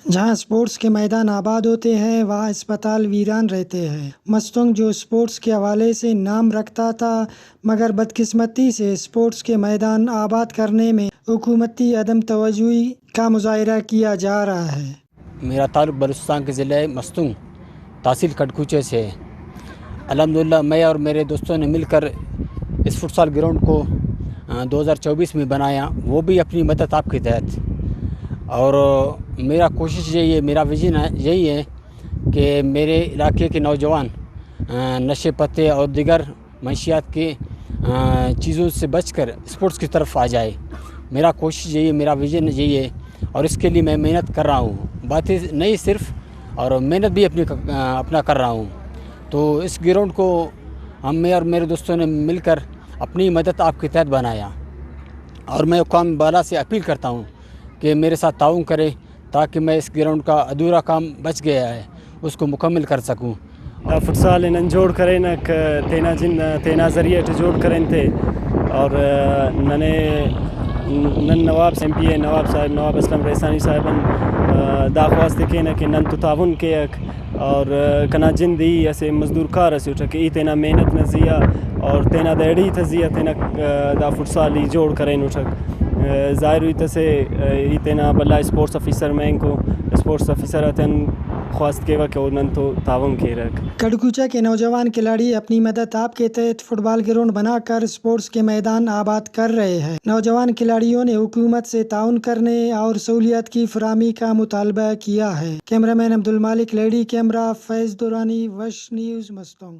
جہاں اسپورٹس کے میدان آباد ہوتے ہیں وہاں اسپتال ویران رہتے ہیں۔ مستونگ جو اسپورٹس کے حوالے سے نام رکھتا تھا مگر بدقسمتی سے اسپورٹس کے میدان آباد کرنے میں حکومتی عدم توجہی کا مظاہرہ کیا جا رہا ہے۔ میرا تعلق بلوچستان کے ضلع مستونگ تحصیل کھڑکوچے سے ہے۔ الحمدللہ میں اور میرے دوستوں نے مل کر اس فٹسال گراؤنڈ کو 2024 میں بنایا، وہ بھی اپنی مدد آپ کے تحت۔ اور میرا کوشش یہی ہے، میرا ویژن یہی ہے کہ میرے علاقے کے نوجوان نشے پتے اور دیگر منشیات کی چیزوں سے بچ کر اسپورٹس کی طرف آ جائے۔ میرا کوشش یہی ہے، میرا ویژن یہی ہے اور اس کے لیے میں محنت کر رہا ہوں، باتیں نہیں صرف، اور محنت بھی اپنا کر رہا ہوں۔ تو اس گراؤنڈ کو میں اور میرے دوستوں نے مل کر اپنی مدد آپ کے تحت بنایا، اور میں حکام بالا سے اپیل کرتا ہوں کہ میرے ساتھ تعاون کرے تاکہ میں اس گراؤنڈ کا ادھورا کام بچ گیا ہے اس کو مکمل کر سکوں۔ فٹسال انن جوڑ کریں تینا ذریعے جوڑ کریں تھے، اور نن نواب ایم پی اے نواب صاحب نواب اسلم ریحانری صاحبن داخواست کہ نن تو تعاون کے اور کنا جندی اسے مزدور کار اسے اٹھا کہ تینا محنت نزیا اور تینا دیڑی تزیا تینا دا فٹسالی جوڑ کریں اٹھا ظاہر ہوئی تسے تینا بلا اسپورٹس افیسر میں کو اسپورٹس افیسر اتن خواست کے وقت انہوں نے تو تعاون کے رکھ۔ کھڑکوچہ کے نوجوان کھلاڑی اپنی مدد آپ کے تحت فٹ بال گراؤنڈ بنا کر اسپورٹس کے میدان آباد کر رہے ہیں۔ نوجوان کھلاڑیوں نے حکومت سے تعاون کرنے اور سہولیات کی فراہمی کا مطالبہ کیا ہے۔ کیمرہ مین عبدالمالک لیڈی کیمرہ فیض دورانی، وش نیوز، مستونگ۔